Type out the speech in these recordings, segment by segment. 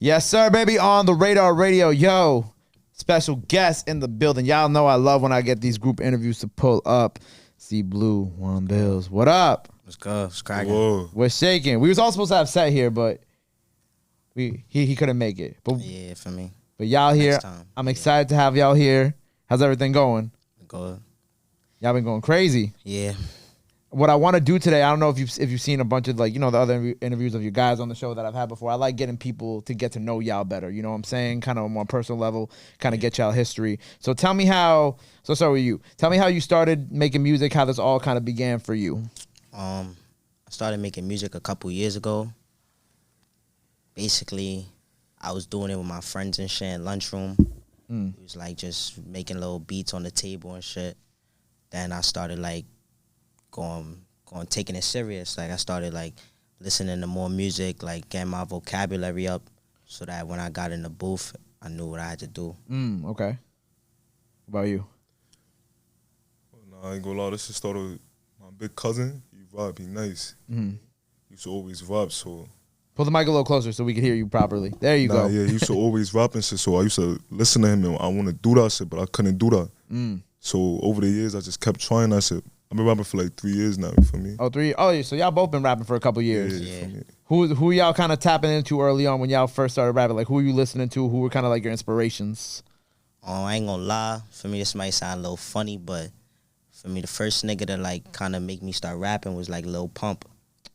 Yes, sir, baby, on the Radar Radio. Yo, special guest in the building. Y'all know I love when I get these group interviews to pull up. Cblu, Wan Billz. What up? Let's go. It's cracking. Whoa. We're shaking. We was all supposed to have set here, but he couldn't make it. But Yeah, for me. But y'all here. Next time. I'm excited to have y'all here. How's everything going? Go. Y'all been going crazy. Yeah. What I want to do today, I don't know if you've seen a bunch of, like, you know, the other interviews of you guys on the show that I've had before. I like getting people to get to know y'all better. You know what I'm saying? Kind of on a more personal level, kind of get y'all history. So tell me how. So start with you. Tell me how you started making music. How this all kind of began for you. I started making music a couple years ago. Basically, I was doing it with my friends and shit in lunchroom. It was like just making little beats on the table and shit. Then I started like taking it serious. Like I started like listening to more music, like getting my vocabulary up, so that when I got in the booth, I knew what I had to do. Okay. What about you? Nah, I ain't gonna lie. This just started with my big cousin. He vibe, he nice. He used to always vibe, so. Pull the mic a little closer so we can hear you properly. There you go. Yeah, he used to always rap and shit, so I used to listen to him and I want to do that shit, but I couldn't do that. So over the years, I just kept trying that shit. I've been rapping for like 3 years now, you feel me? Oh, 3. Oh, yeah, so y'all both been rapping for a couple years. Yeah. Who y'all kind of tapping into early on when y'all first started rapping? Like, who are you listening to? Who were kind of like your inspirations? I ain't gonna lie. For me, this might sound a little funny, but for me, the first nigga to like kind of make me start rapping was like Lil Pump.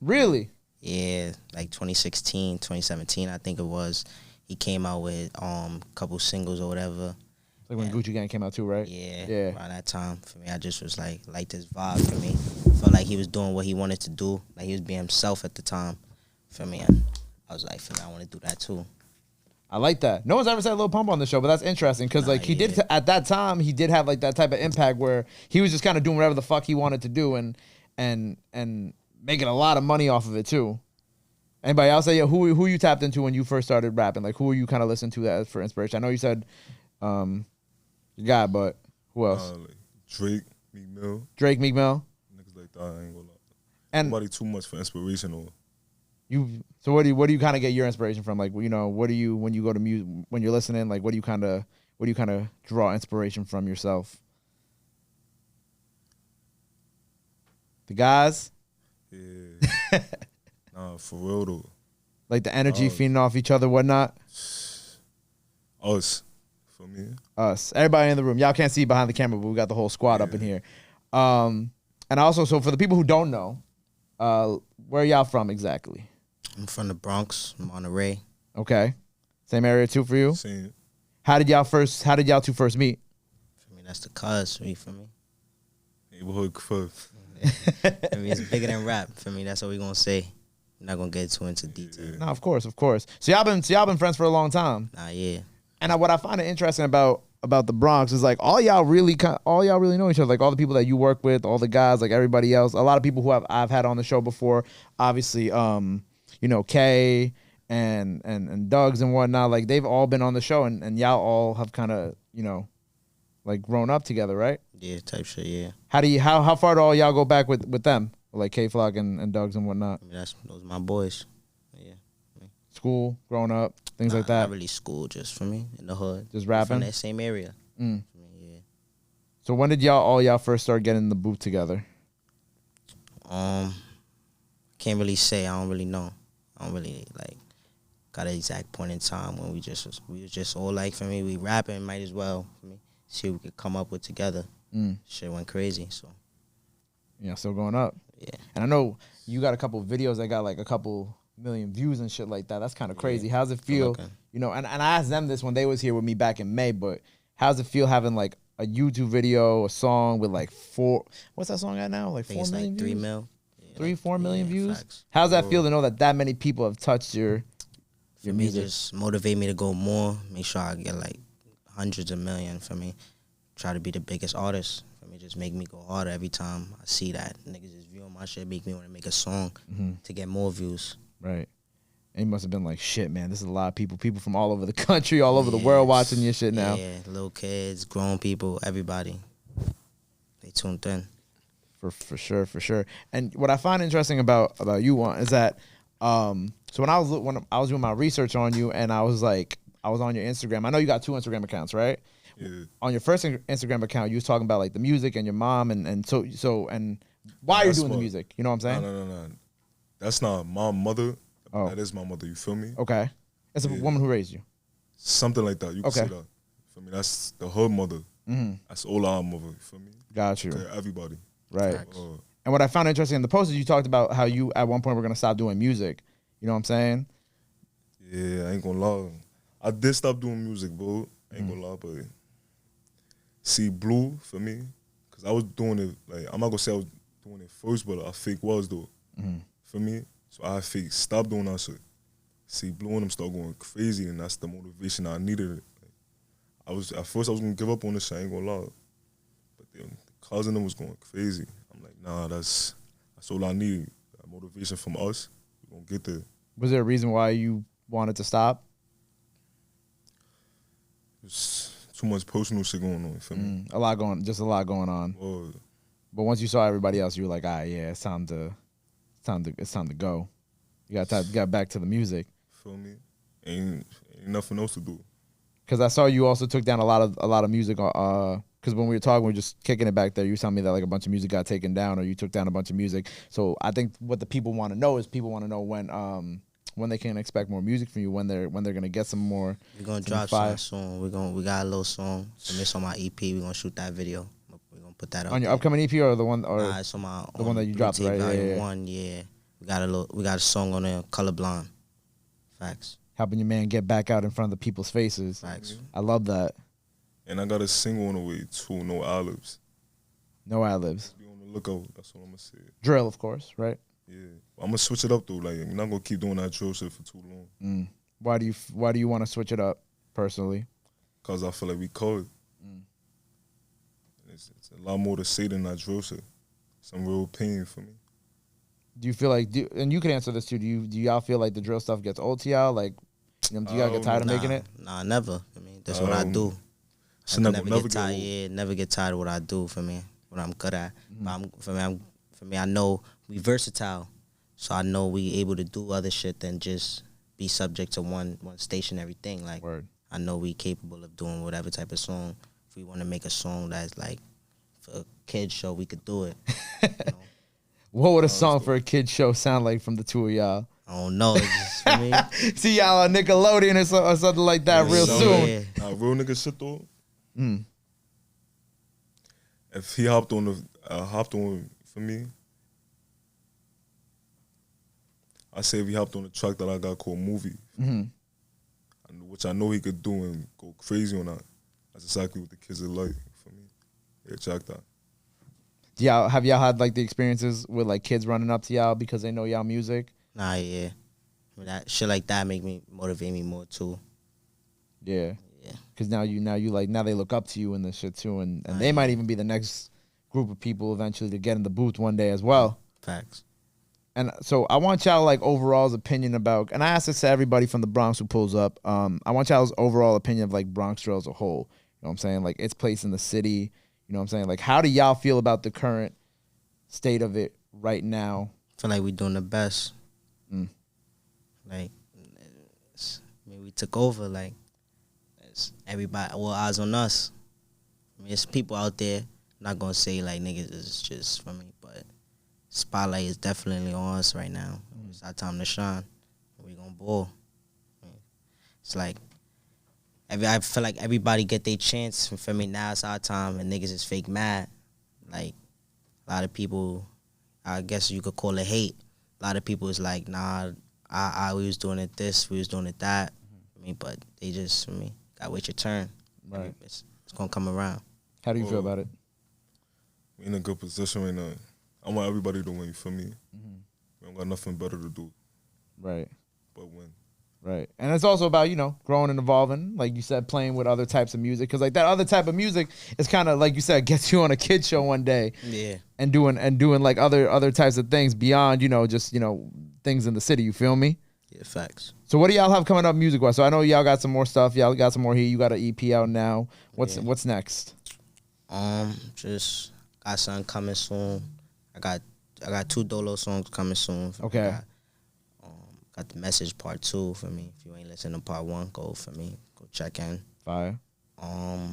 Really? Yeah, like 2016, 2017, I think it was. He came out with a couple singles or whatever. Like when Gucci Gang came out too, right? Yeah. Around that time, for me, I just was like this vibe for me. Felt like he was doing what he wanted to do. Like he was being himself at the time. For me, and I was like, for me, I want to do that too. I like that. No one's ever said Lil Pump on the show, but that's interesting because like he did at that time. He did have like that type of impact where he was just kind of doing whatever the fuck he wanted to do and making a lot of money off of it too. Anybody else say, yeah, who you tapped into when you first started rapping? Like who are you kind of listening to that for inspiration? I know you said your guy, but who else? Like Drake, Meek Mill. Drake, Meek Mill. Niggas like that, I ain't gonna lie. And Nobody too much for inspiration or. So where do you kind of get your inspiration from? Like, you know, what do you when you go to music when you're listening? Like, what do you kind of draw inspiration from yourself? The guys. Yeah. Nah, for real though. Like the energy feeding off each other, whatnot. Us, for me. Us, everybody in the room. Y'all can't see behind the camera, but we got the whole squad up in here. And also, so for the people who don't know, where are y'all from exactly? I'm from the Bronx, Monterey. Okay, same area too for you. Same. How did y'all two first meet? For me, that's the cuz. For me, Neighborhood first. I mean, it's bigger than rap. For me, that's what we gonna say. I'm not gonna get too into detail. No, of course. So y'all been friends for a long time. Nah, yeah. And what I find it interesting about the Bronx is like all y'all really know each other. Like all the people that you work with, all the guys, like everybody else. A lot of people who I've had on the show before. Obviously, you know, Kay and Doug's and whatnot. Like they've all been on the show, and y'all all have kind of, you know, like grown up together, right? Yeah, type shit. Yeah. How far do all y'all go back with them? Like K-Flock and Doug's and whatnot. I mean, those are my boys. Yeah. School, growing up, things like that. Not really school, just for me in the hood. Just rapping? From that same area. For me, yeah. So when did y'all first start getting in the booth together? Can't really say. I don't really know. I don't really like got an exact point in time when we was just all like, for me, we rapping, might as well, for me, see what we could come up with together. Shit went crazy, so. Yeah, still going up. Yeah. And I know you got a couple of videos that got like a couple million views and shit like that. That's kind of crazy. How's it feel? You know, and I asked them this when they was here with me back in May, but how's it feel having like a YouTube video, a song with like what's that song at now? Like 4 million like views? 3 mil. Yeah, 3-4 million views? Facts. How's that feel to know that many people have touched your music? Just motivate me to go more, make sure I get like hundreds of millions for me. Try to be the biggest artist. For me, just make me go harder every time I see that. Niggas is viewing my shit, make me want to make a song to get more views. Right. And you must have been like, shit, man, this is a lot of people from all over the country, all over the world watching your shit now. Yeah, little kids, grown people, everybody. They tuned in. For sure. And what I find interesting about you, Wan, is that So when I was doing my research on you, and I was on your Instagram. I know you got 2 Instagram accounts, right? Yeah. On your first Instagram account, you was talking about like the music and your mom, and so and why you're doing the music. You know what I'm saying? No. That's not my mother. Oh. That is my mother. You feel me? Okay. It's a woman who raised you. Something like that. You can say that. For me, that's the her mother. That's all our mother. You feel me? Got you. Okay, everybody. Right. And what I found interesting in the post is you talked about how you at one point were gonna stop doing music. You know what I'm saying? Yeah, I ain't gonna lie. I did stop doing music, bro. I ain't gonna lie, but Cblu for me, cause I was doing it like I'm not gonna say I was doing it first, but I fake was though. For me, so I fake stopped doing that shit. Cblu and them start going crazy, and that's the motivation I needed. At first I was gonna give up on this shit. I ain't gonna lie, but then the cousin them was going crazy. I'm like, nah, that's all I need. That motivation from us, we gonna get there. Was there a reason why you wanted to stop? There's too much personal shit going on. You feel me? A lot going on. Word. But once you saw everybody else, you were like, yeah, it's time to go. You got back to the music. Feel me? Ain't nothing else to do. Because I saw you also took down a lot of music. Because when we were talking, we were just kicking it back there. You were telling me that like a bunch of music got taken down, or you took down a bunch of music. So I think what the people want to know is when they can expect more music from you, when they're gonna get some more. We're gonna drop some soon. We got a little song. It's on my EP. We're gonna shoot that video. We're gonna put that up on your upcoming EP or the one or nah, it's on my the one that you dropped, right? Yeah. One, yeah. We got a song on there, Colorblind. Facts. Helping your man get back out in front of the people's faces. Facts. I love that. And I got a single on the way too, no ad-libs. No ad-libs. Be on the lookout. That's what I'm gonna say. Drill, of course, right? Yeah, I'm gonna switch it up though. Like, I'm not gonna keep doing that drill shit for too long. Why do you want to switch it up personally? Cause I feel like we could. It's a lot more to say than that drill shit. Some real pain for me. Do you feel like, and you can answer this too, do y'all feel like the drill stuff gets old to y'all? Like, do y'all get tired of making it? Nah, never. I mean, that's what I do. I never get tired. Yeah, never get tired of what I do. For me, what I'm good at. For me, I know we versatile, so I know we able to do other shit than just be subject to one stationary thing. Like, Word. I know we capable of doing whatever type of song. If we want to make a song that's like for a kid's show, we could do it. You know? What would a song for a kid's show sound like from the two of y'all? I don't know. It's just for me. See y'all on Nickelodeon or something like that real soon. Yeah. Real nigga shit though. If he hopped on for me, I say if he hopped on the track that I got called Movie, which I know he could do and go crazy on that. That's exactly what the kids are like for me. Yeah, check that. Have y'all had like the experiences with like kids running up to y'all because they know y'all music? Nah, yeah. I mean, that shit like that motivate me more too. Yeah. Yeah. Because now they look up to you and the shit too, and they might even be the next group of people eventually to get in the booth one day as well. Facts. And so I want y'all like overall's opinion about, and I asked this to everybody from the Bronx who pulls up. I want y'all's overall opinion of like Bronx drill as a whole. You know what I'm saying? Like its place in the city. You know what I'm saying? Like, how do y'all feel about the current state of it right now? I feel like we're doing the best. Like, I mean, we took over. Like, it's everybody, all eyes on us. I mean, it's people out there. Not gonna say like niggas is just for me, but spotlight is definitely on us right now. It's our time to shine. We gonna ball. It's like I feel like everybody get their chance. For me, now it's our time, and niggas is fake mad. Like, a lot of people, I guess you could call it hate. A lot of people is like, nah, we was doing it this, we was doing it that. I mean, but they just, gotta wait your turn. Right. It's gonna come around. How do you feel about it? We in a good position right now. I want everybody to win, for me. We don't got nothing better to do. Right. But win. Right. And it's also about, growing and evolving, like you said, playing with other types of music. Because, like, that other type of music is kind of, like you said, gets you on a kid show one day. Yeah. And doing like, other types of things beyond, just, things in the city. You feel me? Yeah, facts. So what do y'all have coming up music-wise? So I know y'all got some more stuff. Y'all got some more here. You got an EP out now. What's next? Just got something coming soon. I got 2 Dolo songs coming soon. Okay. Got the Message Part 2 for me. If you ain't listening to Part 1, go for me. Go check in. Fire. I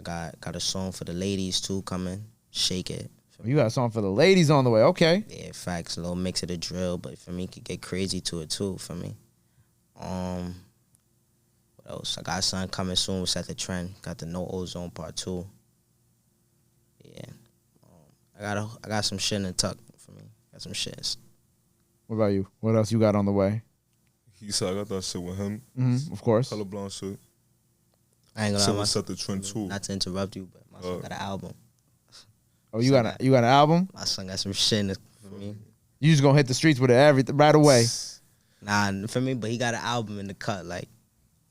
got a song for the ladies too coming. Shake It. You got a song for the ladies on the way. Okay. Yeah, facts. A little mix of the drill, but for me, could get crazy to it too. For me. What else? I got something coming soon. We set the trend. Got the No Ozone Part 2. Yeah. I got some shit in the tuck for me. Got some shits. What about you? What else you got on the way? He said I got that shit with him. Mm-hmm, of course. Colorblind shit. I ain't gonna So lie. we set the trend too. Not to interrupt you, but my son got an album. Oh, you got an album? My son got some shit in it for me. You just gonna hit the streets with it right away? Nah, for me, but he got an album in the cut. Like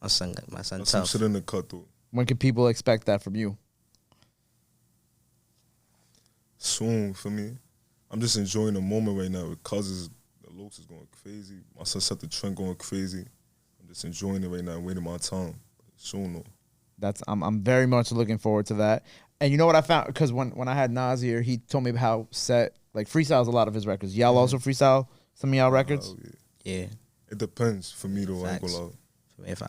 my son Got tough. some shit in the cut though. When can people expect that from you? Soon for me. I'm just enjoying the moment right now because the Lokes is going crazy. My son set the trend going crazy. I'm just enjoying it right now, waiting my time. Soon though. I'm very much looking forward to that. And you know what I found? Because when I had Nas here, he told me how Set like freestyles a lot of his records. Y'all also freestyle some of y'all records? Yeah. It depends for me though. I ain't Facts. gonna lie. For me, if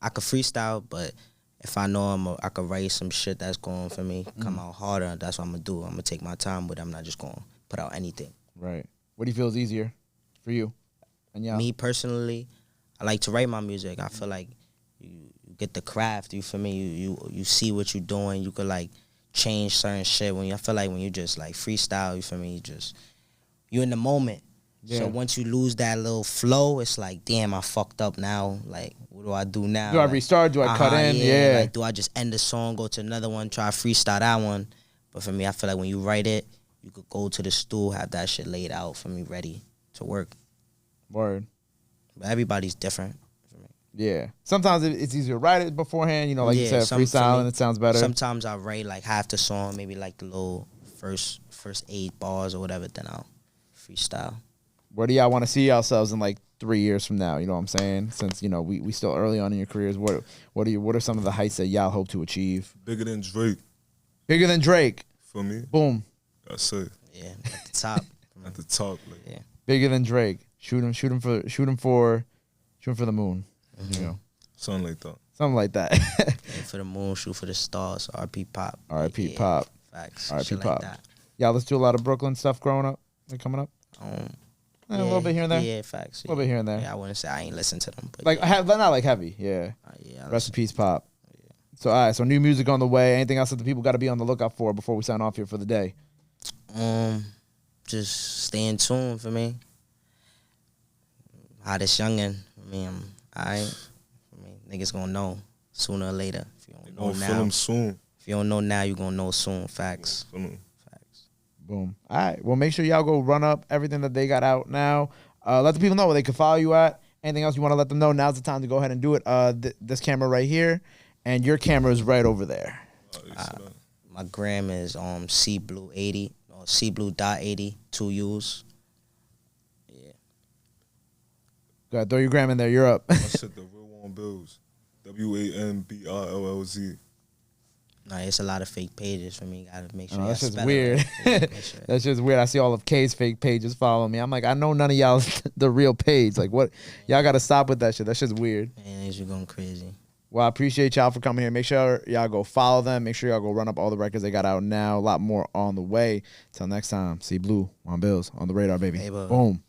I could freestyle, but if I know I could write some shit that's going for me, come out harder. That's what I'm gonna do. I'm gonna take my time with it. I'm not just gonna put out anything. Right. What do you feel is easier for you? And y'all? Me personally, I like to write my music. I feel like you get the craft. You feel me? You see what you're doing. You could like change certain shit. I feel like when you just like freestyle, you feel me? You in the moment. Yeah. So once you lose that little flow, it's like, damn, I fucked up now. Like, what do I do now? Do I like, restart? Do I cut in? Yeah. Like, do I just end the song, go to another one, try to freestyle that one? But for me, I feel like when you write it, you could go to the stool, have that shit laid out for me, ready to work. Word. But everybody's different. Yeah. Sometimes it's easier to write it beforehand, you know, like you said, freestyle and it sounds better. Sometimes I write like half the song, maybe like the little first 8 bars or whatever, then I'll freestyle. Where do y'all want to see yourselves in like 3 years from now? You know what I'm saying? Since, you know, we still early on in your careers, what are some of the heights that y'all hope to achieve? Bigger than Drake. Bigger than Drake. For me. Boom. That's it. Yeah, at the top. At the top. Like. Yeah. Bigger than Drake. Shoot him for the moon. You know. Something like that. Something like that. Aim for the moon, shoot for the stars. R.P. Pop. R.I.P. Pop. Facts. R.I.P. Shit Pop. like that. Y'all let's do a lot of Brooklyn stuff growing up, like coming up. A little bit here and there. Yeah, facts. A little bit here and there. Yeah, I wouldn't say I ain't listen to them, but Like yeah. not like heavy. Yeah. Yeah. Rest in peace, Pop. Yeah. So all right. So new music on the way. Anything else that the people got to be on the lookout for before we sign off here for the day? Just stay in tune for me. Hottest youngin'. I mean, niggas gonna know sooner or later. If you don't know Feel now, them soon. if you don't know now, you gonna know soon. Facts. Facts. Boom. All right. Well, make sure y'all go run up everything that they got out now. Let the people know where they can follow you at. Anything else you want to let them know? Now's the time to go ahead and do it. This camera right here, and your camera is right over there. My gram is Cblu 80 or Cblu.80, 2 U's. Yeah. Go ahead, throw your gram in there. You're up. I said the real Wan Billz. WANBILLZ. Nah, it's a lot of fake pages for me. Gotta make sure. That's y'all just spell weird. it right. Make sure. That's just weird. I see all of K's fake pages following me. I'm like, I know none of y'all the real page. Like, what? Y'all got to stop with that shit. That shit's weird. Man, you're going crazy. Well, I appreciate y'all for coming here. Make sure y'all go follow them. Make sure y'all go run up all the records they got out now. A lot more on the way. Till next time, Cblu, Wan Billz on the radar, baby. Hey, boom.